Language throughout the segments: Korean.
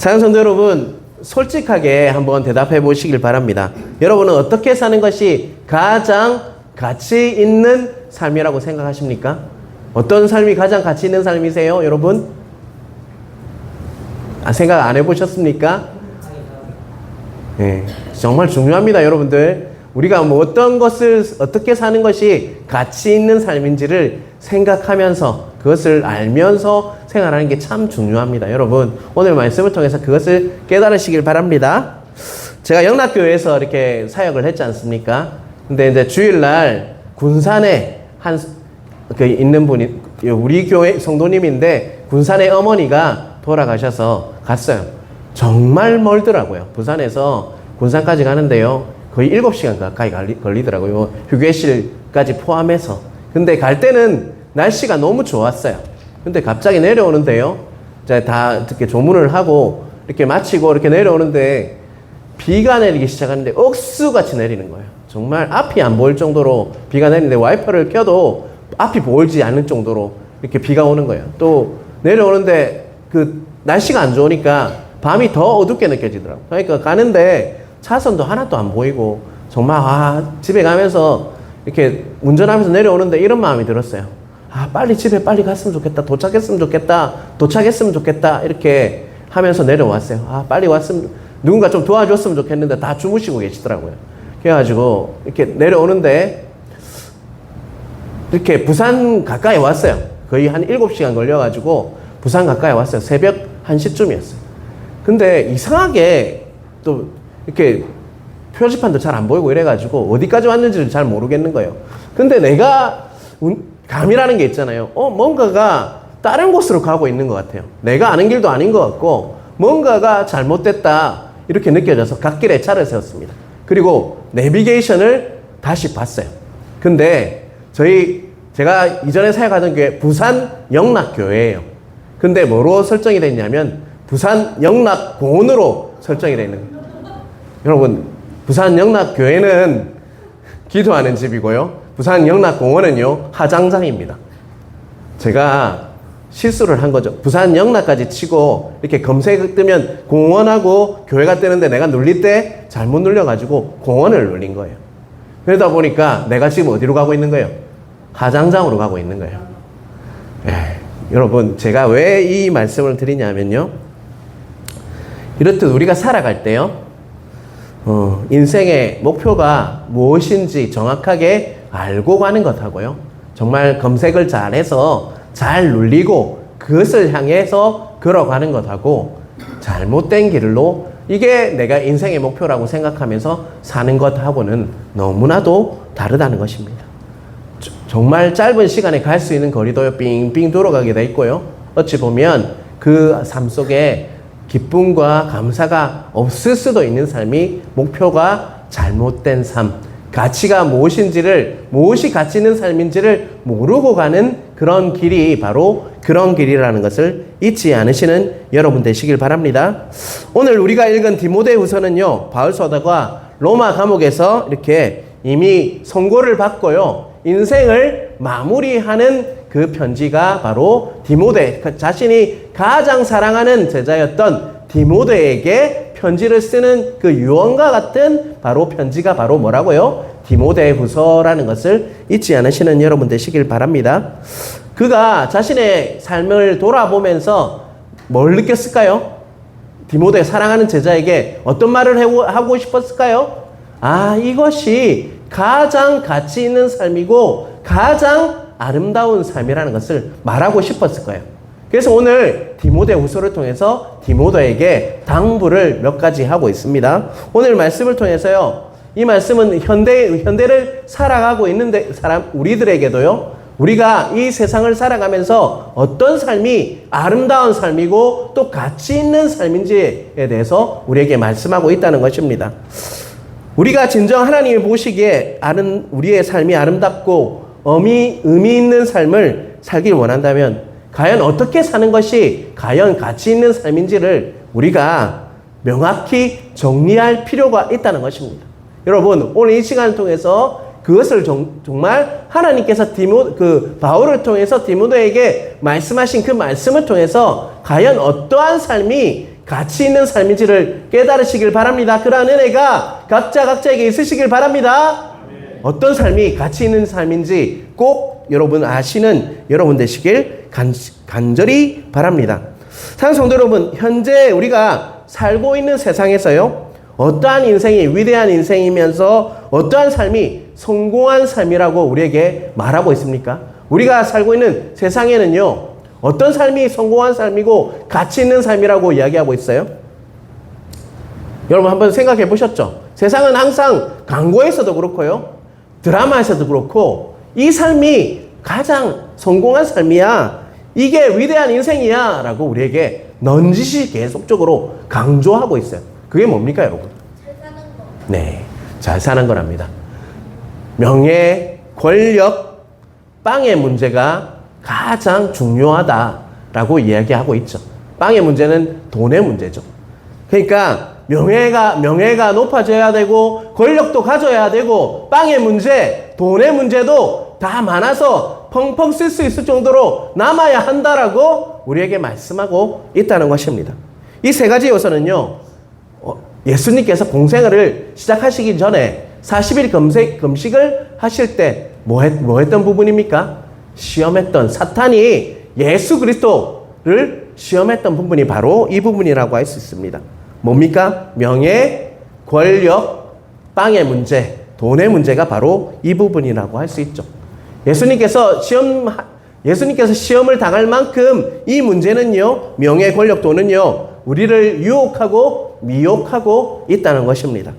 사랑하는 성도 여러분, 솔직하게 한번 대답해 보시길 바랍니다. 여러분은 어떻게 사는 것이 가장 가치 있는 삶이라고 생각하십니까? 어떤 삶이 가장 가치 있는 삶이세요, 여러분? 생각 안 해보셨습니까? 네, 정말 중요합니다, 여러분들. 우리가 뭐 어떤 것을 어떻게 사는 것이 가치 있는 삶인지를 생각하면서 그것을 알면서 생활하는 게 참 중요합니다. 여러분, 오늘 말씀을 통해서 그것을 깨달으시길 바랍니다. 제가 영락교회에서 이렇게 사역을 했지 않습니까? 근데 이제 주일날 군산에 있는 분이 우리 교회 성도님인데 군산의 어머니가 돌아가셔서 갔어요. 정말 멀더라고요. 부산에서 군산까지 가는데요. 거의 7시간 가까이 걸리더라고요. 휴게실까지 포함해서. 근데 갈 때는 날씨가 너무 좋았어요. 근데 갑자기 내려오는데요. 이제 다 이렇게 조문을 하고 이렇게 마치고 이렇게 내려오는데 비가 내리기 시작하는데 억수같이 내리는 거예요. 정말 앞이 안 보일 정도로 비가 내리는데 와이퍼를 켜도 앞이 보이지 않을 정도로 이렇게 비가 오는 거예요. 또 내려오는데 그 날씨가 안 좋으니까 밤이 더 어둡게 느껴지더라고요. 그러니까 가는데 차선도 하나도 안 보이고 정말 집에 가면서 이렇게 운전하면서 내려오는데 이런 마음이 들었어요. 빨리 집에 빨리 갔으면 좋겠다. 도착했으면 좋겠다. 이렇게 하면서 내려왔어요. 빨리 왔으면 누군가 좀 도와줬으면 좋겠는데 다 주무시고 계시더라고요. 그래가지고 이렇게 내려오는데 이렇게 부산 가까이 왔어요. 거의 한 7시간 걸려가지고 부산 가까이 왔어요. 새벽 1시쯤이었어요. 근데 이상하게 또 이렇게 표지판도 잘 안 보이고 이래가지고 어디까지 왔는지를 잘 모르겠는 거예요. 근데 내가 감이라는 게 있잖아요. 뭔가가 다른 곳으로 가고 있는 것 같아요. 내가 아는 길도 아닌 것 같고 뭔가가 잘못됐다 이렇게 느껴져서 갓길에 차를 세웠습니다. 그리고 내비게이션을 다시 봤어요. 근데 제가 이전에 사역하던 교회 부산 영락교회예요. 근데 뭐로 설정이 됐냐면 부산 영락공원으로 설정이 되어 있는 거예요. 여러분, 부산 영락교회는 기도하는 집이고요. 부산 영락공원은요, 하장장입니다. 제가 실수를 한 거죠. 부산 영락까지 치고 이렇게 검색 뜨면 공원하고 교회가 뜨는데 내가 눌릴 때 잘못 눌려가지고 공원을 눌린 거예요. 그러다 보니까 내가 지금 어디로 가고 있는 거예요? 하장장으로 가고 있는 거예요. 여러분, 제가 왜 이 말씀을 드리냐면요. 이렇듯 우리가 살아갈 때요. 인생의 목표가 무엇인지 정확하게 알고 가는 것하고요. 정말 검색을 잘해서 잘 눌리고 그것을 향해서 걸어가는 것하고 잘못된 길로 이게 내가 인생의 목표라고 생각하면서 사는 것하고는 너무나도 다르다는 것입니다. 정말 짧은 시간에 갈 수 있는 거리도 빙빙 돌아가게 돼 있고요. 어찌 보면 그 삶 속에 기쁨과 감사가 없을 수도 있는 삶이 목표가 잘못된 삶, 가치가 무엇이 가치 있는 삶인지를 모르고 가는 그런 길이 바로 그런 길이라는 것을 잊지 않으시는 여러분 되시길 바랍니다. 오늘 우리가 읽은 디모데후서는요, 바울 사도가 로마 감옥에서 이렇게 이미 선고를 받고요, 인생을 마무리하는 그 편지가 바로 디모데, 자신이 가장 사랑하는 제자였던 디모데에게 편지를 쓰는 그 유언과 같은 바로 편지가 바로 뭐라고요? 디모데후서라는 것을 잊지 않으시는 여러분 되시길 바랍니다. 그가 자신의 삶을 돌아보면서 뭘 느꼈을까요? 디모데 사랑하는 제자에게 어떤 말을 하고 싶었을까요? 이것이 가장 가치 있는 삶이고 가장 아름다운 삶이라는 것을 말하고 싶었을 거예요. 그래서 오늘 디모데후서를 통해서 디모데에게 당부를 몇 가지 하고 있습니다. 오늘 말씀을 통해서요, 이 말씀은 현대를 살아가고 있는 우리들에게도요, 우리가 이 세상을 살아가면서 어떤 삶이 아름다운 삶이고 또 가치 있는 삶인지에 대해서 우리에게 말씀하고 있다는 것입니다. 우리가 진정 하나님이 보시기에 우리의 삶이 아름답고 의미 있는 삶을 살길 원한다면 과연 어떻게 사는 것이 과연 가치 있는 삶인지를 우리가 명확히 정리할 필요가 있다는 것입니다. 여러분, 오늘 이 시간을 통해서 그것을 정말 하나님께서 바울을 통해서 디모데에게 말씀하신 그 말씀을 통해서 과연 어떠한 삶이 가치 있는 삶인지를 깨달으시길 바랍니다. 그러한 은혜가 각자에게 있으시길 바랍니다. 어떤 삶이 가치 있는 삶인지 꼭 여러분 아시는 여러분 되시길 간절히 바랍니다. 사랑하는 성도 여러분, 현재 우리가 살고 있는 세상에서요, 어떠한 인생이 위대한 인생이면서 어떠한 삶이 성공한 삶이라고 우리에게 말하고 있습니까? 우리가 살고 있는 세상에는요, 어떤 삶이 성공한 삶이고 가치 있는 삶이라고 이야기하고 있어요? 여러분 한번 생각해 보셨죠? 세상은 항상 광고에서도 그렇고요, 드라마에서도 그렇고, 이 삶이 가장 성공한 삶이야, 이게 위대한 인생이야 라고 우리에게 넌지시 계속적으로 강조하고 있어요. 그게 뭡니까 여러분? 잘 사는 거. 네, 잘 사는 거랍니다. 명예, 권력, 빵의 문제가 가장 중요하다라고 이야기하고 있죠. 빵의 문제는 돈의 문제죠. 그러니까 명예가 높아져야 되고 권력도 가져야 되고 빵의 문제, 돈의 문제도 다 많아서 펑펑 쓸 수 있을 정도로 남아야 한다라고 우리에게 말씀하고 있다는 것입니다. 이 세 가지 요소는요, 예수님께서 공생애를 시작하시기 전에 40일 금식을 하실 때 뭐 했던 부분입니까? 시험했던, 사탄이 예수 그리스도를 시험했던 부분이 바로 이 부분이라고 할 수 있습니다. 뭡니까? 명예, 권력, 빵의 문제, 돈의 문제가 바로 이 부분이라고 할 수 있죠. 예수님께서 시험을 당할 만큼 이 문제는요, 명예, 권력, 돈은요, 우리를 유혹하고 미혹하고 있다는 것입니다.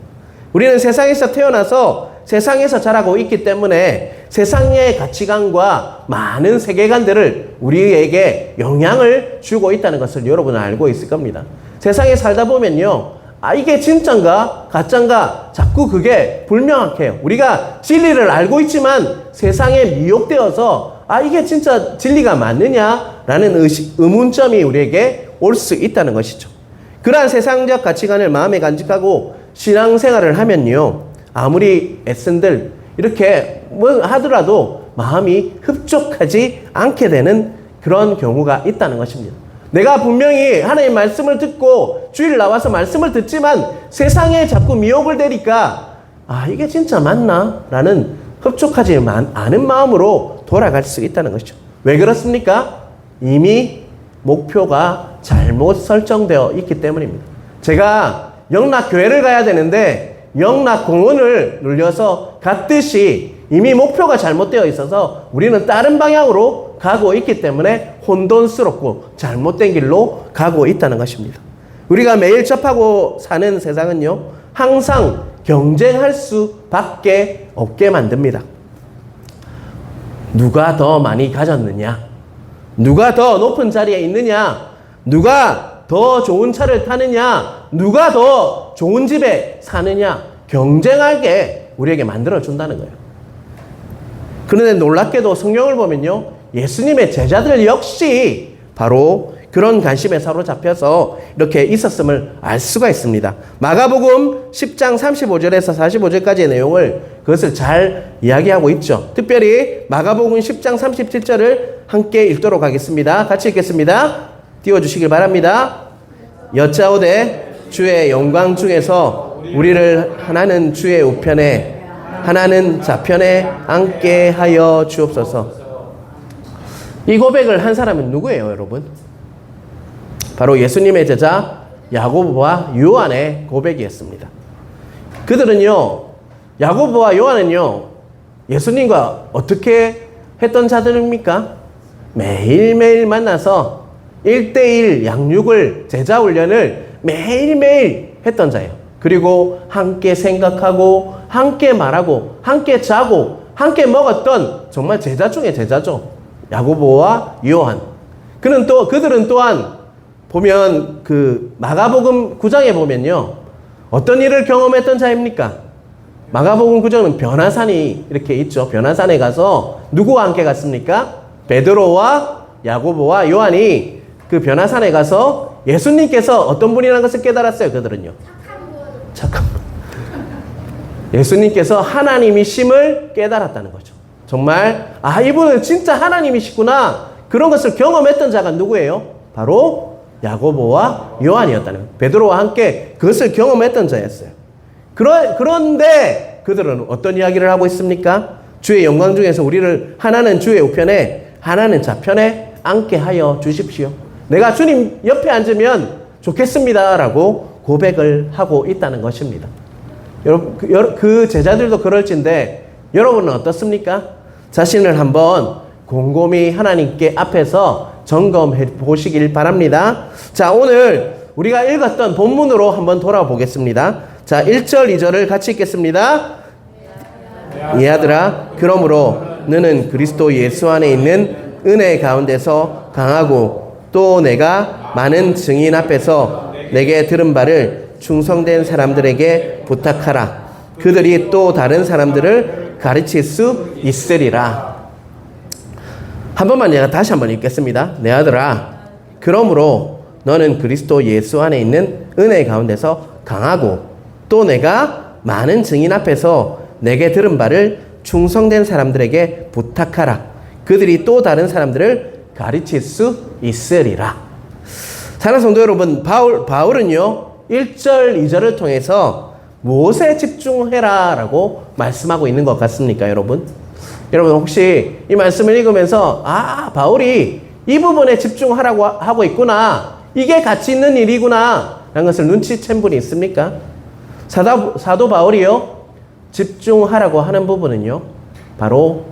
우리는 세상에서 태어나서 세상에서 자라고 있기 때문에 세상의 가치관과 많은 세계관들을 우리에게 영향을 주고 있다는 것을 여러분은 알고 있을 겁니다. 세상에 살다 보면요, 이게 진짠가 가짠가 자꾸 그게 불명확해요. 우리가 진리를 알고 있지만 세상에 미혹되어서 이게 진짜 진리가 맞느냐라는 의문점이 우리에게 올 수 있다는 것이죠. 그러한 세상적 가치관을 마음에 간직하고 신앙생활을 하면요, 아무리 애쓴들 이렇게 뭐 하더라도 마음이 흡족하지 않게 되는 그런 경우가 있다는 것입니다. 내가 분명히 하나님의 말씀을 듣고 주일 나와서 말씀을 듣지만 세상에 자꾸 미혹을 되니까 이게 진짜 맞나? 라는 흡족하지 않은 마음으로 돌아갈 수 있다는 것이죠. 왜 그렇습니까? 이미 목표가 잘못 설정되어 있기 때문입니다. 제가 영락교회를 가야 되는데 영락공원을 눌려서 갔듯이 이미 목표가 잘못되어 있어서 우리는 다른 방향으로 가고 있기 때문에 혼돈스럽고 잘못된 길로 가고 있다는 것입니다. 우리가 매일 접하고 사는 세상은요, 항상 경쟁할 수밖에 없게 만듭니다. 누가 더 많이 가졌느냐, 누가 더 높은 자리에 있느냐, 누가 더 좋은 차를 타느냐, 누가 더 좋은 집에 사느냐, 경쟁하게 우리에게 만들어준다는 거예요. 그런데 놀랍게도 성경을 보면요, 예수님의 제자들 역시 바로 그런 관심에 사로잡혀서 이렇게 있었음을 알 수가 있습니다. 마가복음 10장 35절에서 45절까지의 내용을 그것을 잘 이야기하고 있죠. 특별히 마가복음 10장 37절을 함께 읽도록 하겠습니다. 같이 읽겠습니다. 띄워주시길 바랍니다. 여짜오되 주의 영광 중에서 우리를 하나는 주의 우편에 하나는 좌편에 앉게 하여 주옵소서. 이 고백을 한 사람은 누구예요, 여러분? 바로 예수님의 제자 야고보와 요한의 고백이었습니다. 그들은요, 야고보와 요한은요, 예수님과 어떻게 했던 자들입니까? 매일매일 만나서 1대1 양육을, 제자 훈련을 매일매일 했던 자예요. 그리고 함께 생각하고 함께 말하고 함께 자고 함께 먹었던 정말 제자 중에 제자죠. 야고보와 요한. 그들은 또한 보면 그 마가복음 9장에 보면요, 어떤 일을 경험했던 자입니까? 마가복음 9장은 변화산이 이렇게 있죠. 변화산에 가서 누구와 함께 갔습니까? 베드로와 야고보와 요한이 그 변화산에 가서 예수님께서 어떤 분이라는 것을 깨달았어요. 그들은요, 착한 분. 예수님께서 하나님이심을 깨달았다는 거죠. 정말 이분은 진짜 하나님이시구나, 그런 것을 경험했던 자가 누구예요? 바로 야고보와 요한이었다는 거예요. 베드로와 함께 그것을 경험했던 자였어요. 그런데 그들은 어떤 이야기를 하고 있습니까? 주의 영광 중에서 우리를 하나는 주의 우편에 하나는 좌편에 앉게 하여 주십시오. 내가 주님 옆에 앉으면 좋겠습니다 라고 고백을 하고 있다는 것입니다. 여러분, 그 제자들도 그럴진데 여러분은 어떻습니까? 자신을 한번 곰곰이 하나님께 앞에서 점검해 보시길 바랍니다. 자, 오늘 우리가 읽었던 본문으로 한번 돌아보겠습니다. 자, 1절, 2절을 같이 읽겠습니다. 이 아들아, 그러므로 너는 그리스도 예수 안에 있는 은혜 가운데서 강하고 또 내가 많은 증인 앞에서 내게 들은 바를 충성된 사람들에게 부탁하라. 그들이 또 다른 사람들을 가르칠 수 있으리라. 한 번만 내가 다시 한번 읽겠습니다. 내 아들아, 그러므로 너는 그리스도 예수 안에 있는 은혜 가운데서 강하고 또 내가 많은 증인 앞에서 내게 들은 바를 충성된 사람들에게 부탁하라. 그들이 또 다른 사람들을 가르칠 수 있으리라. 사랑하는 성도 여러분, 바울은요 1절, 2절을 통해서 무엇에 집중해라 라고 말씀하고 있는 것 같습니까, 여러분? 여러분 혹시 이 말씀을 읽으면서 바울이 이 부분에 집중하라고 하고 있구나, 이게 가치 있는 일이구나 라는 것을 눈치챈 분이 있습니까? 사도 바울이요 집중하라고 하는 부분은요 바로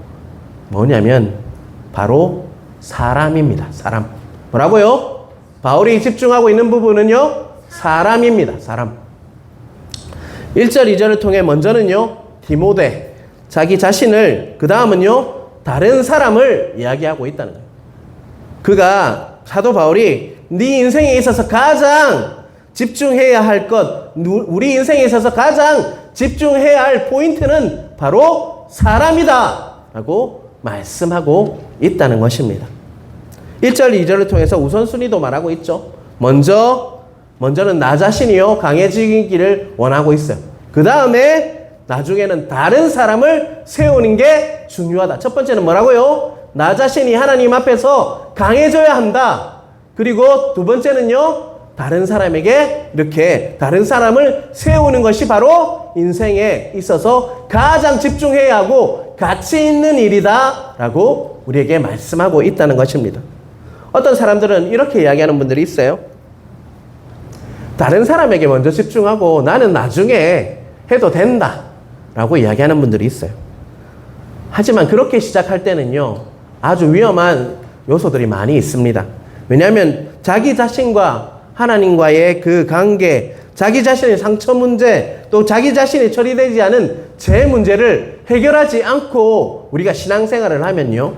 뭐냐면 바로 사람입니다. 사람. 뭐라고요? 바울이 집중하고 있는 부분은요 사람입니다. 사람. 1절, 2절을 통해 먼저는요 디모데, 자기 자신을, 그 다음은요 다른 사람을 이야기하고 있다는 거예요. 그가, 사도 바울이 네 인생에 있어서 가장 집중해야 할 것, 우리 인생에 있어서 가장 집중해야 할 포인트는 바로 사람이다 라고 말씀하고 있다는 것입니다. 1절, 2절을 통해서 우선순위도 말하고 있죠. 먼저는 나 자신이요 강해지기를 원하고 있어요. 그 다음에 나중에는 다른 사람을 세우는 게 중요하다. 첫 번째는 뭐라고요? 나 자신이 하나님 앞에서 강해져야 한다. 그리고 두 번째는요 다른 사람에게 이렇게 다른 사람을 세우는 것이 바로 인생에 있어서 가장 집중해야 하고 가치 있는 일이다 라고 우리에게 말씀하고 있다는 것입니다. 어떤 사람들은 이렇게 이야기하는 분들이 있어요. 다른 사람에게 먼저 집중하고 나는 나중에 해도 된다 라고 이야기하는 분들이 있어요. 하지만 그렇게 시작할 때는요 아주 위험한 요소들이 많이 있습니다. 왜냐하면 자기 자신과 하나님과의 그 관계, 자기 자신의 상처 문제, 또 자기 자신이 처리되지 않은 제 문제를 해결하지 않고 우리가 신앙생활을 하면요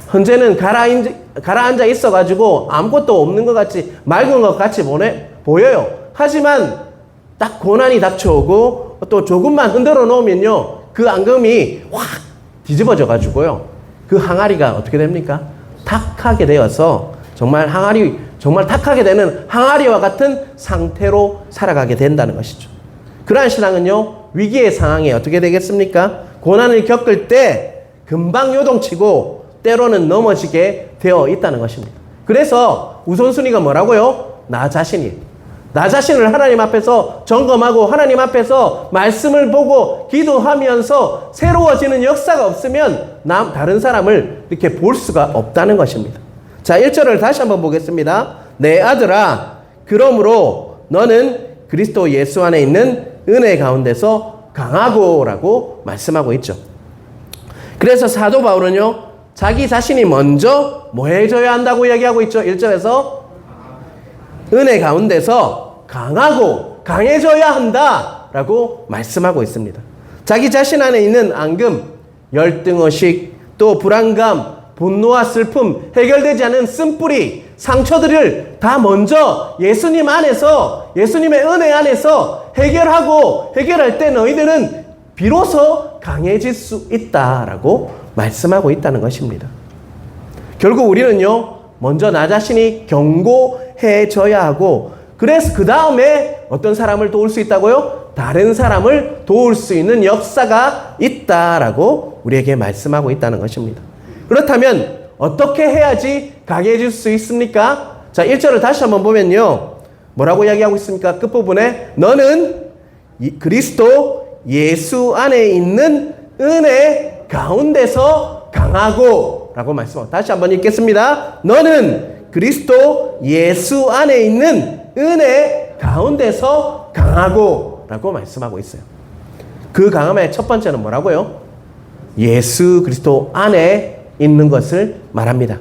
현재는 가라앉아 있어가지고 아무것도 없는 것 같이, 맑은 것 같이 보여요. 하지만 딱 고난이 닥쳐오고 또 조금만 흔들어 놓으면요 그 앙금이 확 뒤집어져 가지고요 그 항아리가 어떻게 됩니까? 탁하게 되어서 정말 탁하게 되는 항아리와 같은 상태로 살아가게 된다는 것이죠. 그러한 신앙은요 위기의 상황에 어떻게 되겠습니까? 고난을 겪을 때 금방 요동치고 때로는 넘어지게 되어 있다는 것입니다. 그래서 우선순위가 뭐라고요? 나 자신을 하나님 앞에서 점검하고 하나님 앞에서 말씀을 보고 기도하면서 새로워지는 역사가 없으면 다른 사람을 이렇게 볼 수가 없다는 것입니다. 자, 1절을 다시 한번 보겠습니다. 내 아들아, 그러므로 너는 그리스도 예수 안에 있는 은혜 가운데서 강하고 라고 말씀하고 있죠. 그래서 사도 바울은요 자기 자신이 먼저 뭐 해줘야 한다고 이야기하고 있죠. 1절에서 은혜 가운데서 강하고 강해져야 한다라고 말씀하고 있습니다. 자기 자신 안에 있는 앙금, 열등의식, 또 불안감, 분노와 슬픔, 해결되지 않은 쓴뿌리, 상처들을 다 먼저 예수님 안에서, 예수님의 은혜 안에서 해결할 때 너희들은 비로소 강해질 수 있다라고 말씀하고 있다는 것입니다. 결국 우리는요 먼저 나 자신이 견고해져야 하고, 그래서 그 다음에 어떤 사람을 도울 수 있다고요? 다른 사람을 도울 수 있는 역사가 있다라고 우리에게 말씀하고 있다는 것입니다. 그렇다면 어떻게 해야지 강해질 수 있습니까? 자, 1절을 다시 한번 보면요. 뭐라고 이야기하고 있습니까? 끝부분에 너는 그리스도 예수 안에 있는 은혜 가운데서 강하고 라고 말씀하고, 다시 한번 읽겠습니다. 너는 그리스도 예수 안에 있는 은혜 가운데서 강하고 라고 말씀하고 있어요. 그 강함의 첫 번째는 뭐라고요? 예수 그리스도 안에 있는 것을 말합니다.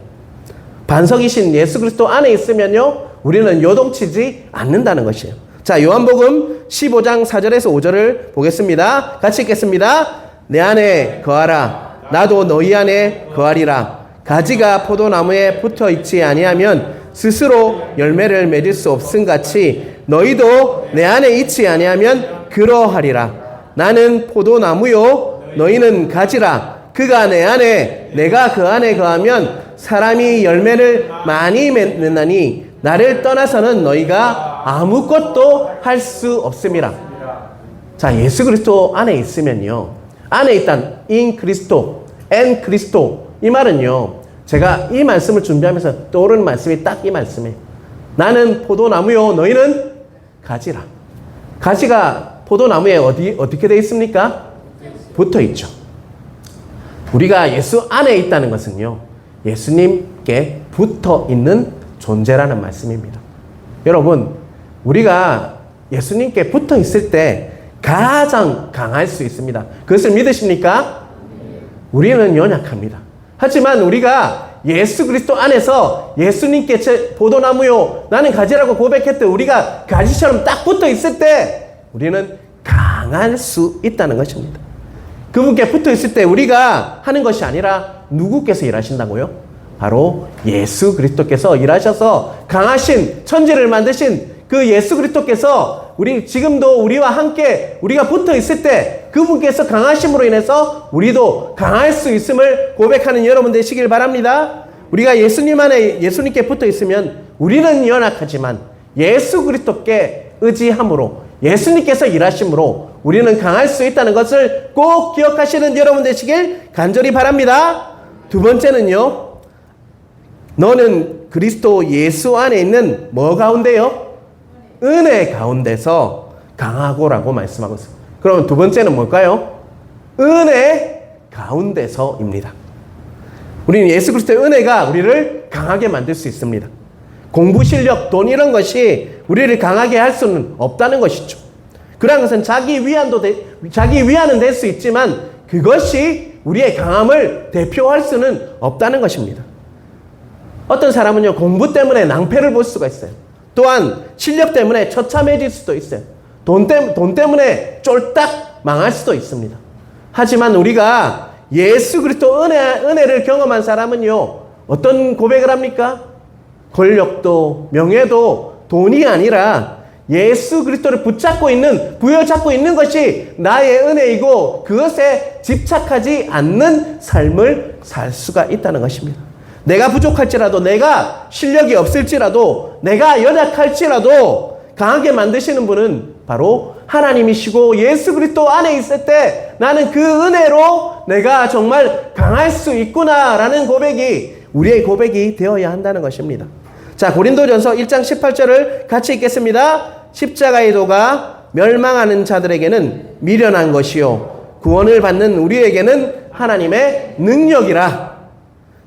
반석이신 예수 그리스도 안에 있으면요, 우리는 요동치지 않는다는 것이에요. 자, 요한복음 15장 4절에서 5절을 보겠습니다. 같이 읽겠습니다. 내 안에 거하라. 나도 너희 안에 거하리라. 가지가 포도나무에 붙어 있지 아니하면 스스로 열매를 맺을 수 없음 같이 너희도 내 안에 있지 아니하면 그러하리라. 나는 포도나무요 너희는 가지라. 그가 내 안에 내가 그 안에 거하면 사람이 열매를 많이 맺느나니 나를 떠나서는 너희가 아무것도 할 수 없음이라. 자, 예수 그리스도 안에 있으면요, 안에 있단 in 그리스도, en 그리스도, 이 말은요, 제가 이 말씀을 준비하면서 떠오르는 말씀이 딱 이 말씀이에요. 나는 포도나무요 너희는 가지라. 가지가 포도나무에 어떻게 되어 있습니까? 붙어 있죠. 우리가 예수 안에 있다는 것은요, 예수님께 붙어 있는 존재라는 말씀입니다. 여러분, 우리가 예수님께 붙어 있을 때 가장 강할 수 있습니다. 그것을 믿으십니까? 우리는 연약합니다. 하지만 우리가 예수 그리스도 안에서 예수님께 제 포도나무요 나는 가지라고 고백했을 때, 우리가 가지처럼 딱 붙어 있을 때 우리는 강할 수 있다는 것입니다. 그분께 붙어 있을 때 우리가 하는 것이 아니라 누구께서 일하신다고요? 바로 예수 그리스도께서 일하셔서 강하신 천지를 만드신 그 예수 그리스도께서 우리 지금도 우리와 함께 우리가 붙어 있을 때 그분께서 강하심으로 인해서 우리도 강할 수 있음을 고백하는 여러분 되시길 바랍니다. 우리가 예수님 안에 예수님께 붙어 있으면 우리는 연약하지만 예수 그리스도께 의지함으로 예수님께서 일하심으로 우리는 강할 수 있다는 것을 꼭 기억하시는 여러분 되시길 간절히 바랍니다. 두 번째는요, 너는 그리스도 예수 안에 있는 뭐 가운데요? 은혜 가운데서 강하고라고 말씀하고 있습니다. 그럼 두 번째는 뭘까요? 은혜 가운데서입니다. 우리는 예수 그리스도의 은혜가 우리를 강하게 만들 수 있습니다. 공부 실력, 돈 이런 것이 우리를 강하게 할 수는 없다는 것이죠. 그런 것은 자기 위안은 될 수 있지만 그것이 우리의 강함을 대표할 수는 없다는 것입니다. 어떤 사람은요, 공부 때문에 낭패를 볼 수가 있어요. 또한 실력 때문에 처참해질 수도 있어요. 돈 때문에 쫄딱 망할 수도 있습니다. 하지만 우리가 예수 그리스도 은혜를 경험한 사람은요, 어떤 고백을 합니까? 권력도 명예도 돈이 아니라 예수 그리스도를 부여잡고 있는 것이 나의 은혜이고 그것에 집착하지 않는 삶을 살 수가 있다는 것입니다. 내가 부족할지라도, 내가 실력이 없을지라도, 내가 연약할지라도 강하게 만드시는 분은 바로 하나님이시고 예수 그리스도 안에 있을 때 나는 그 은혜로 내가 정말 강할 수 있구나라는 고백이 우리의 고백이 되어야 한다는 것입니다. 자, 고린도전서 1장 18절을 같이 읽겠습니다. 십자가의 도가 멸망하는 자들에게는 미련한 것이요 구원을 받는 우리에게는 하나님의 능력이라.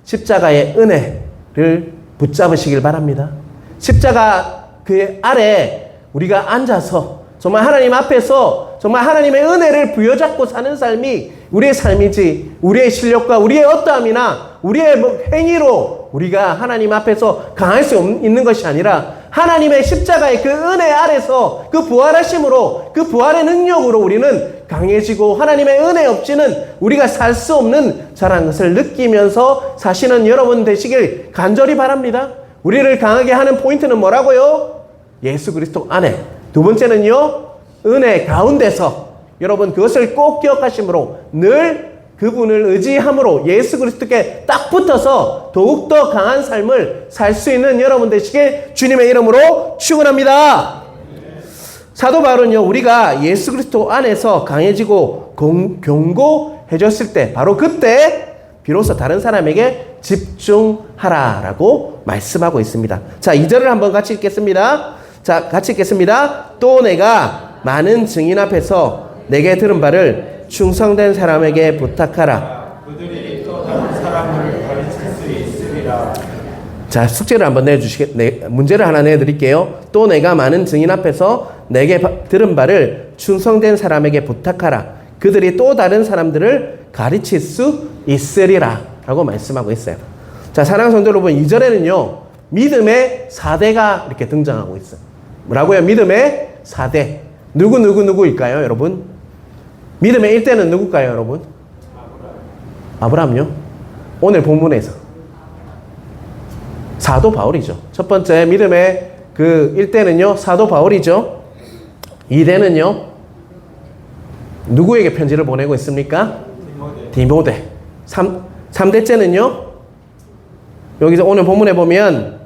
십자가의 은혜를 붙잡으시길 바랍니다. 십자가 그 아래 우리가 앉아서 정말 하나님 앞에서 정말 하나님의 은혜를 부여잡고 사는 삶이 우리의 삶이지, 우리의 실력과 우리의 어떠함이나 우리의 행위로 우리가 하나님 앞에서 강할 수 있는 것이 아니라 하나님의 십자가의 그 은혜 아래서 그 부활하심으로, 그 부활의 능력으로 우리는 강해지고 하나님의 은혜 없이는 우리가 살 수 없는 자라는 것을 느끼면서 사시는 여러분 되시길 간절히 바랍니다. 우리를 강하게 하는 포인트는 뭐라고요? 예수 그리스도 안에. 두 번째는요, 은혜 가운데서. 여러분 그것을 꼭 기억하심으로 늘 그분을 의지함으로 예수 그리스도께 딱 붙어서 더욱더 강한 삶을 살 수 있는 여러분 되시길 주님의 이름으로 축원합니다. 사도 바울은요, 우리가 예수 그리스도 안에서 강해지고 견고해졌을 때 바로 그때 비로소 다른 사람에게 집중하라라고 말씀하고 있습니다. 자, 2절을 한번 같이 읽겠습니다. 자, 같이 읽겠습니다. 또 내가 많은 증인 앞에서 내게 들은 바를 충성된 사람에게 부탁하라. 그들이 또 다른 사람을 가르칠 수 있으리라. 자, 숙제를 한번 문제를 하나 내드릴게요. 또 내가 많은 증인 앞에서 내게 들은 바를 충성된 사람에게 부탁하라. 그들이 또 다른 사람들을 가르칠 수 있으리라 라고 말씀하고 있어요. 자, 사랑하는 성도 여러분, 2절에는요 믿음의 4대가 이렇게 등장하고 있어요. 뭐라고요? 믿음의 4대. 누구일까요, 여러분? 믿음의 1대는 누굴까요, 여러분? 아브라함요? 오늘 본문에서 사도 바울이죠. 첫 번째 믿음의 그 1대는요 사도 바울이죠. 2대는요 누구에게 편지를 보내고 있습니까? 디모데. 3대째는요 여기서 오늘 본문에 보면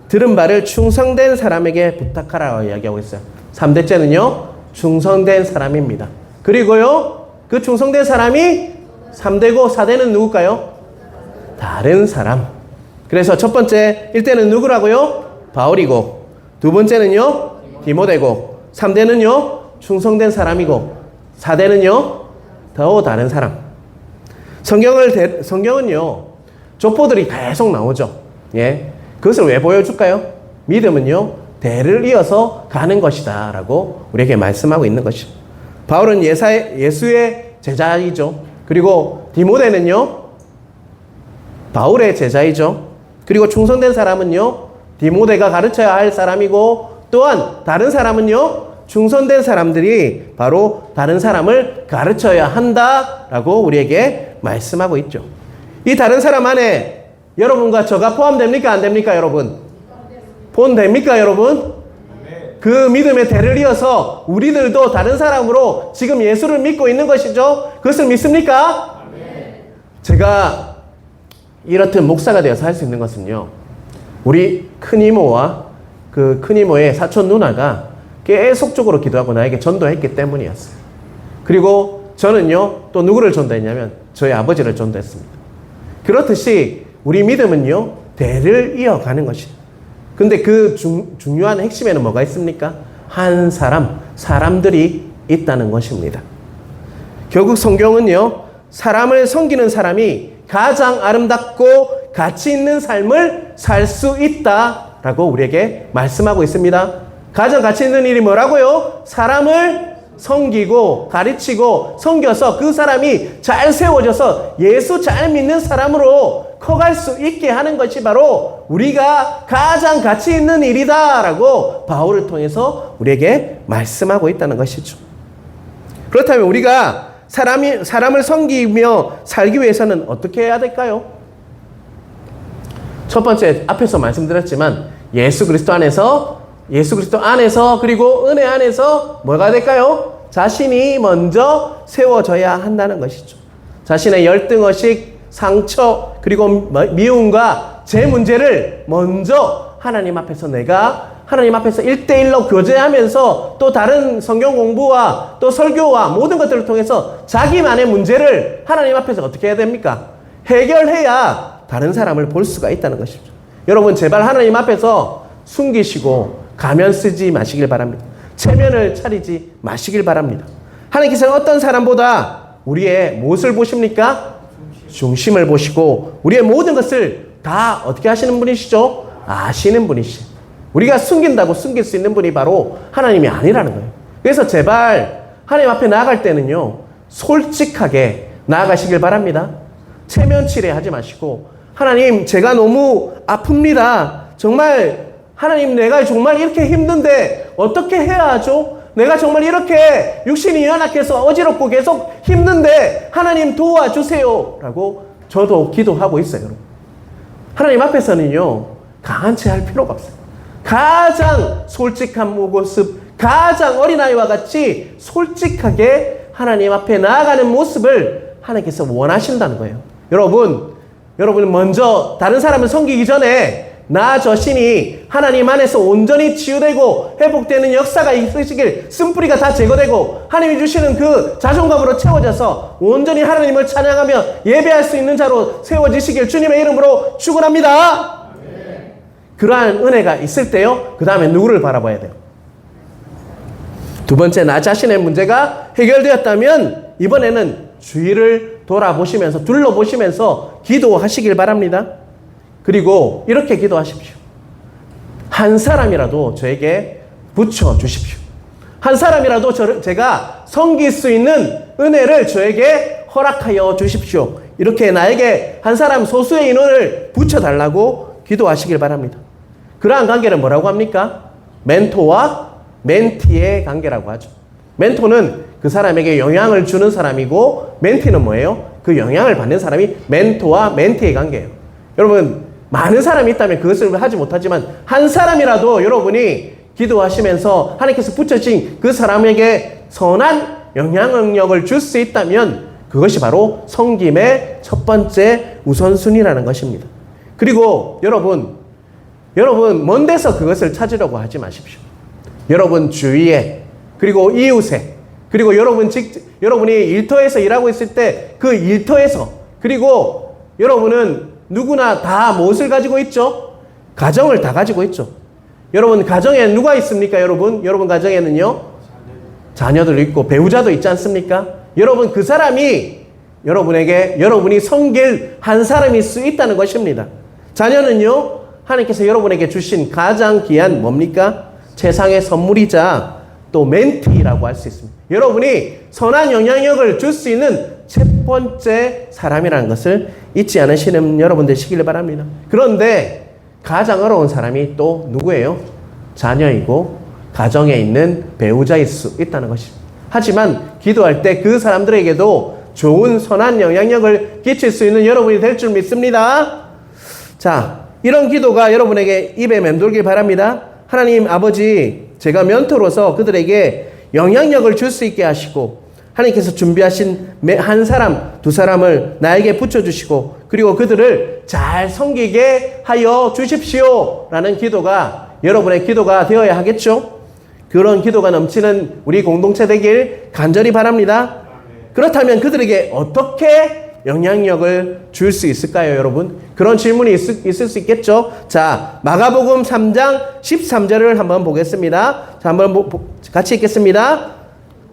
들은 바를 충성된 사람에게 부탁하라고 이야기하고 있어요. 3대째는요 충성된 사람입니다. 그리고요 그 충성된 사람이 3대고 4대는 누굴까요? 다른 사람. 그래서 첫 번째 1대는 누구라고요? 바울이고, 두 번째는요 디모데고, 3대는요 충성된 사람이고, 4대는요 더 다른 사람. 성경은요 족보들이 계속 나오죠. 예, 그것을 왜 보여줄까요? 믿음은요 대를 이어서 가는 것이다 라고 우리에게 말씀하고 있는 것이죠. 바울은 예수의 제자이죠. 그리고 디모데는요 바울의 제자이죠. 그리고 충성된 사람은요 디모데가 가르쳐야 할 사람이고, 또한 다른 사람은요 충성된 사람들이 바로 다른 사람을 가르쳐야 한다라고 우리에게 말씀하고 있죠. 이 다른 사람 안에 여러분과 저가 포함됩니까? 안 됩니까, 여러분? 포함됩니까, 여러분? 그 믿음의 대를 이어서 우리들도 다른 사람으로 지금 예수를 믿고 있는 것이죠. 그것을 믿습니까? 제가 이렇듯 목사가 되어서 할 수 있는 것은요, 우리 큰이모와 그 큰이모의 사촌 누나가 계속적으로 기도하고 나에게 전도했기 때문이었어요. 그리고 저는요 또 누구를 전도했냐면 저희 아버지를 전도했습니다. 그렇듯이 우리 믿음은요 대를 이어가는 것이에요. 근데 그 중요한 핵심에는 뭐가 있습니까? 한 사람들이 있다는 것입니다. 결국 성경은요 사람을 섬기는 사람이 가장 아름답고 가치 있는 삶을 살 수 있다라고 우리에게 말씀하고 있습니다. 가장 가치 있는 일이 뭐라고요? 사람을 섬기고 가르치고 섬겨서 그 사람이 잘 세워져서 예수 잘 믿는 사람으로 커갈 수 있게 하는 것이 바로 우리가 가장 가치 있는 일이다라고 바울을 통해서 우리에게 말씀하고 있다는 것이죠. 그렇다면 우리가 사람을 섬기며 살기 위해서는 어떻게 해야 될까요? 첫 번째, 앞에서 말씀드렸지만 예수 그리스도 안에서 그리고 은혜 안에서 뭐가 될까요? 자신이 먼저 세워져야 한다는 것이죠. 자신의 열등의식, 상처, 그리고 미움과 제 문제를 먼저 하나님 앞에서 하나님 앞에서 1대1로 교제하면서 또 다른 성경 공부와 또 설교와 모든 것들을 통해서 자기만의 문제를 하나님 앞에서 어떻게 해야 됩니까? 해결해야 다른 사람을 볼 수가 있다는 것이죠. 여러분 제발 하나님 앞에서 숨기시고 가면 쓰지 마시길 바랍니다. 체면을 차리지 마시길 바랍니다. 하나님께서는 어떤 사람보다 우리의 무엇을 보십니까? 중심을 보시고 우리의 모든 것을 다 어떻게 하시는 분이시죠? 아시는 분이시죠. 우리가 숨긴다고 숨길 수 있는 분이 바로 하나님이 아니라는 거예요. 그래서 제발 하나님 앞에 나아갈 때는요 솔직하게 나아가시길 바랍니다. 체면 칠해하지 마시고 하나님 제가 너무 아픕니다. 정말 하나님 내가 정말 이렇게 힘든데 어떻게 해야 하죠? 내가 정말 이렇게 육신이 연약해서 어지럽고 계속 힘든데 하나님 도와주세요 라고 저도 기도하고 있어요. 여러분. 하나님 앞에서는요 강한 채 할 필요가 없어요. 가장 솔직한 모습, 가장 어린아이와 같이 솔직하게 하나님 앞에 나아가는 모습을 하나님께서 원하신다는 거예요. 여러분 먼저 다른 사람을 섬기기 전에 나 자신이 하나님 안에서 온전히 치유되고 회복되는 역사가 있으시길, 쓴뿌리가 다 제거되고 하나님이 주시는 그 자존감으로 채워져서 온전히 하나님을 찬양하며 예배할 수 있는 자로 세워지시길 주님의 이름으로 축원합니다. 그러한 은혜가 있을 때요, 그 다음에 누구를 바라봐야 돼요? 두 번째, 나 자신의 문제가 해결되었다면 이번에는 주위를 돌아보시면서, 둘러보시면서 기도하시길 바랍니다. 그리고 이렇게 기도하십시오. 한 사람이라도 저에게 붙여주십시오. 한 사람이라도 제가 섬길 수 있는 은혜를 저에게 허락하여 주십시오. 이렇게 나에게 한 사람, 소수의 인원을 붙여달라고 기도하시길 바랍니다. 그러한 관계를 뭐라고 합니까? 멘토와 멘티의 관계라고 하죠. 멘토는 그 사람에게 영향을 주는 사람이고, 멘티는 뭐예요? 그 영향을 받는 사람이 멘토와 멘티의 관계예요. 여러분, 많은 사람이 있다면 그것을 하지 못하지만 한 사람이라도 여러분이 기도하시면서 하나님께서 붙여진 그 사람에게 선한 영향력을 줄 수 있다면 그것이 바로 섬김의 첫 번째 우선순위라는 것입니다. 그리고 여러분 먼 데서 그것을 찾으려고 하지 마십시오. 여러분 주위에, 그리고 이웃에, 그리고 여러분이 일터에서 일하고 있을 때 그 일터에서, 그리고 여러분은 누구나 다 무엇을 가지고 있죠? 가정을 다 가지고 있죠. 여러분 가정에 누가 있습니까? 여러분 가정에는요, 자녀들 있고 배우자도 있지 않습니까? 여러분 그 사람이 여러분이 섬길 한 사람일 수 있다는 것입니다. 자녀는요, 하나님께서 여러분에게 주신 가장 귀한 뭡니까? 세상의 선물이자 또 멘티라고 할 수 있습니다. 여러분이 선한 영향력을 줄 수 있는 첫 번째 사람이라는 것을 잊지 않으시는 여러분 되시길 바랍니다. 그런데 가장 어려운 사람이 또 누구예요? 자녀이고 가정에 있는 배우자일 수 있다는 것입니다. 하지만 기도할 때 그 사람들에게도 좋은 선한 영향력을 끼칠 수 있는 여러분이 될 줄 믿습니다. 자, 이런 기도가 여러분에게 입에 맴돌길 바랍니다. 하나님 아버지, 제가 멘토로서 그들에게 영향력을 줄 수 있게 하시고, 하나님께서 준비하신 한 사람, 두 사람을 나에게 붙여주시고, 그리고 그들을 잘 섬기게 하여 주십시오 라는 기도가 여러분의 기도가 되어야 하겠죠. 그런 기도가 넘치는 우리 공동체 되길 간절히 바랍니다. 그렇다면 그들에게 어떻게 영향력을 줄 수 있을까요, 여러분? 그런 질문이 있을 수 있겠죠. 자, 마가복음 3장 13절을 한번 보겠습니다. 자, 한번 같이 읽겠습니다.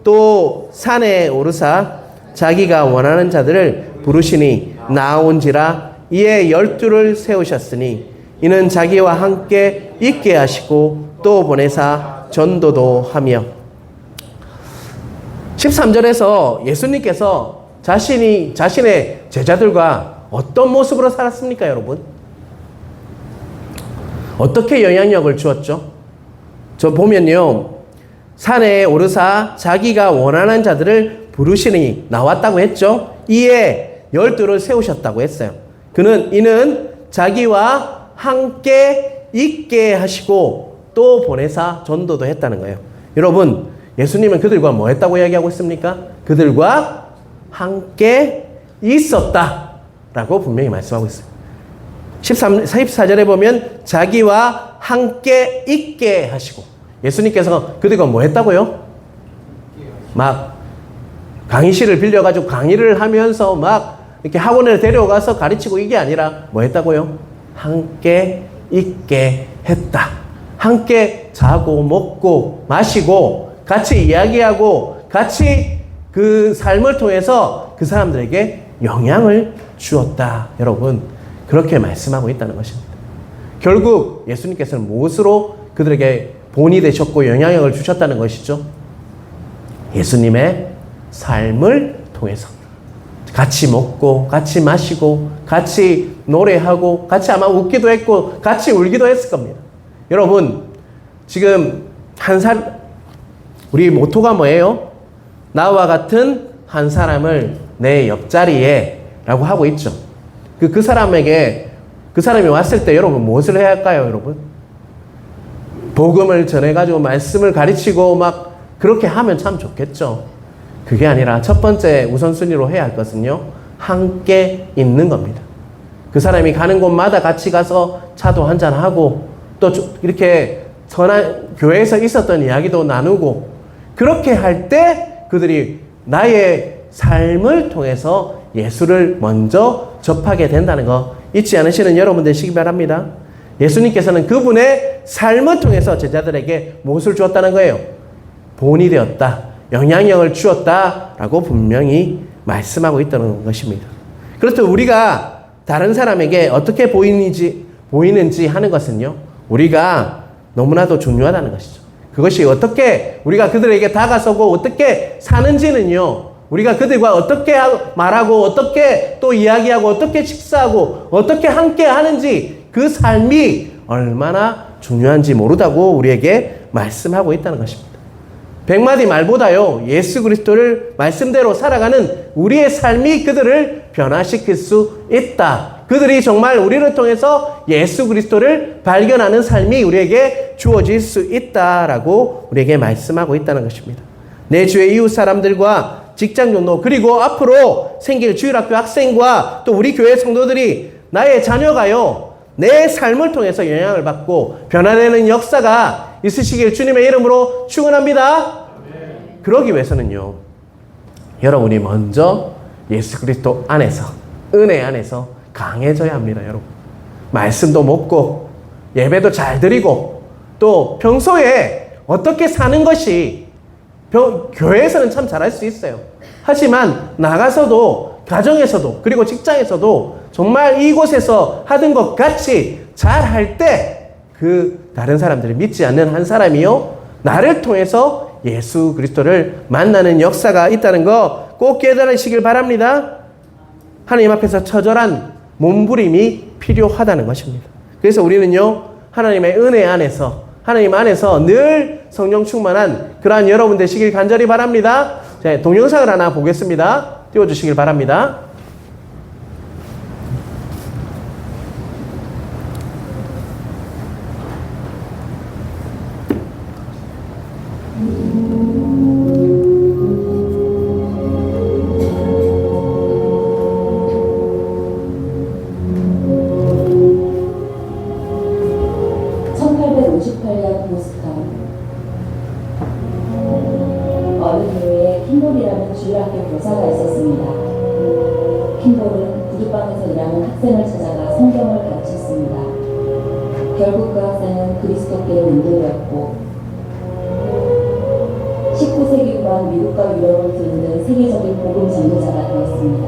또 산에 오르사 자기가 원하는 자들을 부르시니 나온지라, 이에 12를 세우셨으니 이는 자기와 함께 있게 하시고 또 보내사 전도도 하며. 13절에서 예수님께서 자신의 제자들과 어떤 모습으로 살았습니까, 여러분? 어떻게 영향력을 주었죠? 저 보면요, 산에 오르사 자기가 원하는 자들을 부르시니 나왔다고 했죠. 이에 12를 세우셨다고 했어요. 이는 자기와 함께 있게 하시고 또 보내사 전도도 했다는 거예요. 여러분, 예수님은 그들과 뭐 했다고 이야기하고 있습니까? 그들과 함께 있었다라고 분명히 말씀하고 있어요. 14절에 보면 자기와 함께 있게 하시고, 예수님께서 그들과 뭐 했다고요? 막 강의실을 빌려가지고 강의를 하면서 막 이렇게 학원에 데려가서 가르치고, 이게 아니라 뭐 했다고요? 함께 있게 했다. 함께 자고 먹고 마시고 같이 이야기하고 같이 그 삶을 통해서 그 사람들에게 영향을 주었다. 여러분, 그렇게 말씀하고 있다는 것입니다. 결국 예수님께서는 무엇으로 그들에게 본이 되셨고 영향력을 주셨다는 것이죠? 예수님의 삶을 통해서 같이 먹고 같이 마시고 같이 노래하고 같이 아마 웃기도 했고 같이 울기도 했을 겁니다. 여러분, 지금 우리 모토가 뭐예요? 나와 같은 한 사람을 내 옆자리에 라고 하고 있죠. 그 사람이 왔을 때 여러분 무엇을 해야 할까요, 여러분? 복음을 전해가지고 말씀을 가르치고 막 그렇게 하면 참 좋겠죠. 그게 아니라 첫 번째 우선순위로 해야 할 것은요, 함께 있는 겁니다. 그 사람이 가는 곳마다 같이 가서 차도 한잔하고 또 이렇게 선한 교회에서 있었던 이야기도 나누고 그렇게 할 때 그들이 나의 삶을 통해서 예수를 먼저 접하게 된다는 거 잊지 않으시는 여러분 되시기 바랍니다. 예수님께서는 그분의 삶을 통해서 제자들에게 무엇을 주었다는 거예요? 본이 되었다. 영향력을 주었다라고 분명히 말씀하고 있다는 것입니다. 그렇다면 우리가 다른 사람에게 어떻게 보이는지 하는 것은요, 우리가 너무나도 중요하다는 것이죠. 그것이 어떻게 우리가 그들에게 다가서고 어떻게 사는지는요, 우리가 그들과 어떻게 말하고 어떻게 또 이야기하고 어떻게 식사하고 어떻게 함께 하는지 그 삶이 얼마나 중요한지 모르다고 우리에게 말씀하고 있다는 것입니다. 100마디 말보다요, 예수 그리스도를 말씀대로 살아가는 우리의 삶이 그들을 변화시킬 수 있다. 그들이 정말 우리를 통해서 예수 그리스도를 발견하는 삶이 우리에게 주어질 수 있다라고 우리에게 말씀하고 있다는 것입니다. 내 주의 이웃 사람들과 직장 동료 그리고 앞으로 생길 주일학교 학생과 또 우리 교회 성도들이 나의 자녀가요, 내 삶을 통해서 영향을 받고 변화되는 역사가 있으시길 주님의 이름으로 축원합니다. 그러기 위해서는요, 여러분이 먼저 예수 그리스도 안에서, 은혜 안에서 강해져야 합니다. 여러분, 말씀도 먹고 예배도 잘 드리고 또 평소에 어떻게 사는 것이 교회에서는 참 잘할 수 있어요. 하지만 나가서도, 가정에서도 그리고 직장에서도 정말 이곳에서 하던 것 같이 잘 할 때 그 다른 사람들이 믿지 않는 한 사람이요, 나를 통해서 예수 그리스도를 만나는 역사가 있다는 거 꼭 깨달으시길 바랍니다. 하나님 앞에서 처절한 몸부림이 필요하다는 것입니다. 그래서 우리는요, 하나님의 은혜 안에서, 하나님 안에서 늘 성령 충만한 그러한 여러분 되시길 간절히 바랍니다. 자, 동영상을 하나 보겠습니다. 띄워주시길 바랍니다. 결국 그 학생은 그리스도께로 인도되었고 19세기 후반 미국과 유럽을 뒤흔든 세계적인 복음 전도자가 되었습니다.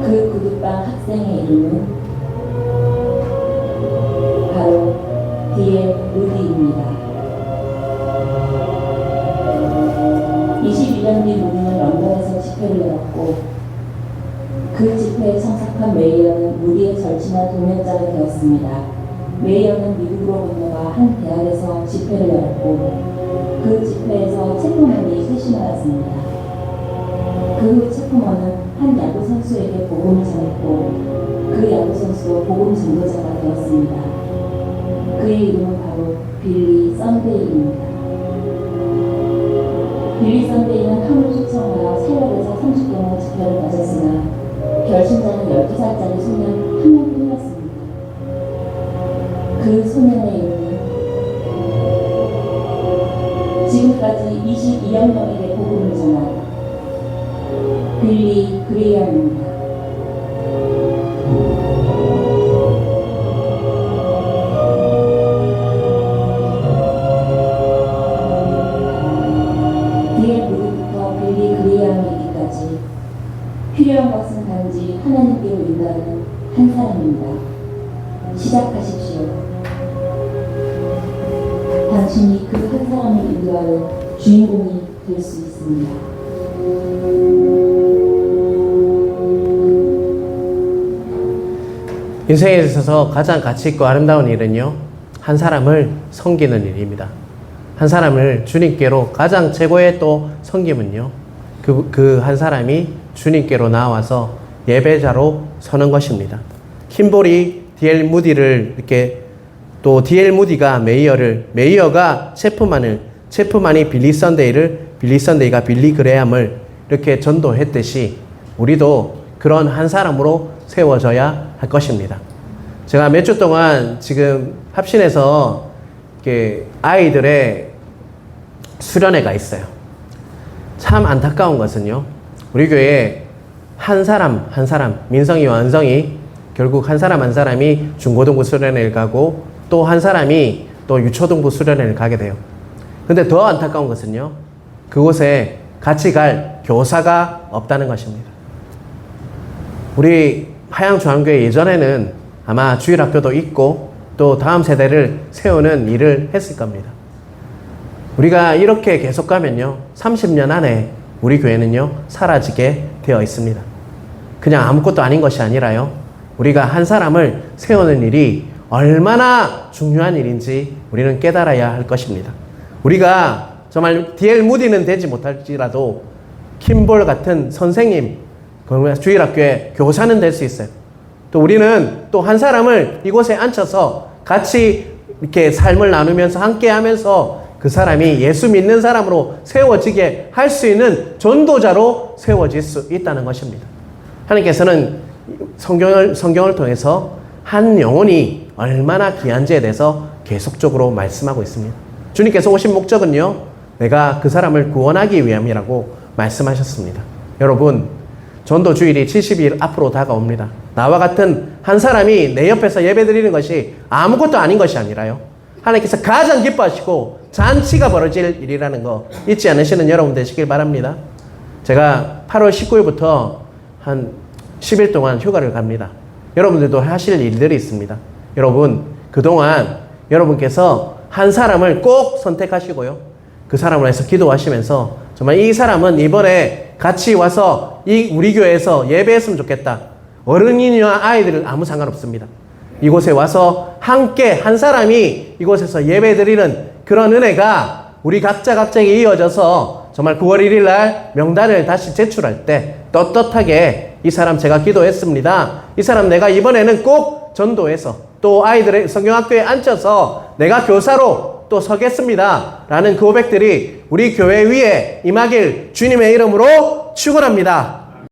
그 구두방 학생의 이름은 바로 D.L. 무디입니다. 21년 뒤 무디는 런던에서 집회를 열었고 그 집회에 참석한 메이어는 무디의 절친한 동역자가 되었습니다. 메이어는 미국으로 건너가 한 대학에서 집회를 열었고 그 집회에서 체프먼이 쇄신하였습니다. 그 후 체프먼은 한 야구 선수에게 복음을 전했고 그 야구 선수도 복음 전도자가 되었습니다. 그의 이름은 바로 빌리 썬데이입니다. 빌리 썬데이는 함을 초청하여 새벽에서 30분간 집회를 가졌으나 결심자는 12살짜리 소년 한 명뿐이었습니다. 그 소년의 이름은 지금까지 22여 명에게 복음을 전한 빌리 그레이엄입니다. D.L. 무디부터 빌리 그레이엄에게까지 필요한 것은 단지 하나님께로 인도하는 한 사람입니다. 시작하십시오. 당신이 그 한 사람을 인도하는 주인공이 될 수 있습니다. 인생에 있어서 가장 가치 있고 아름다운 일은요, 한 사람을 섬기는 일입니다. 한 사람을 주님께로 가장 최고의 또 섬김은요, 그 한 사람이 주님께로 나와서 예배자로 서는 것입니다. 킴볼이 D.L. 무디를 이렇게, 또 D.L. 무디가 메이어가 체프만이 빌리 썬데이가 빌리 그레이엄을 이렇게 전도했듯이 우리도 그런 한 사람으로 세워져야 할 것입니다. 제가 몇 주 동안 지금 합신에서 이렇게 아이들의 수련회가 있어요. 참 안타까운 것은요, 우리 교회에 한 사람 민성이와 은성이 결국 한 사람이 중고등부 수련회를 가고 또 한 사람이 또 유초등부 수련회를 가게 돼요. 근데 더 안타까운 것은요, 그곳에 같이 갈 교사가 없다는 것입니다. 우리 하양중앙교회 예전에는 아마 주일학교도 있고 또 다음 세대를 세우는 일을 했을 겁니다. 우리가 이렇게 계속 가면요, 30년 안에 우리 교회는요, 사라지게 되어 있습니다. 그냥 아무것도 아닌 것이 아니라요, 우리가 한 사람을 세우는 일이 얼마나 중요한 일인지 우리는 깨달아야 할 것입니다. 우리가 정말 D.L. 무디는 되지 못할지라도 킴볼 같은 선생님, 주일학교의 교사는 될 수 있어요. 또 우리는 또 한 사람을 이곳에 앉혀서 같이 이렇게 삶을 나누면서 함께 하면서 그 사람이 예수 믿는 사람으로 세워지게 할 수 있는 전도자로 세워질 수 있다는 것입니다. 하나님께서는 성경을 통해서 한 영혼이 얼마나 귀한지에 대해서 계속적으로 말씀하고 있습니다. 주님께서 오신 목적은요, 내가 그 사람을 구원하기 위함이라고 말씀하셨습니다. 여러분, 전도주일이 70일 앞으로 다가옵니다. 나와 같은 한 사람이 내 옆에서 예배드리는 것이 아무것도 아닌 것이 아니라요, 하나님께서 가장 기뻐하시고 잔치가 벌어질 일이라는 거 잊지 않으시는 여러분 되시길 바랍니다. 제가 8월 19일부터 한 10일 동안 휴가를 갑니다. 여러분들도 하실 일들이 있습니다. 여러분, 그동안 여러분께서 한 사람을 꼭 선택하시고요, 그 사람을 위해서 기도하시면서 정말 이 사람은 이번에 같이 와서 우리 교회에서 예배했으면 좋겠다. 어른이나 아이들은 아무 상관없습니다. 이곳에 와서 함께 한 사람이 이곳에서 예배드리는 그런 은혜가 우리 각자에게 이어져서 정말 9월 1일 날 명단을 다시 제출할 때 떳떳하게 이 사람 제가 기도했습니다. 이 사람 내가 이번에는 꼭 전도해서 또 아이들의 성경학교에 앉혀서 내가 교사로 또 서겠습니다. 라는 그 고백들이 우리 교회 위에 임하길 주님의 이름으로 축원합니다.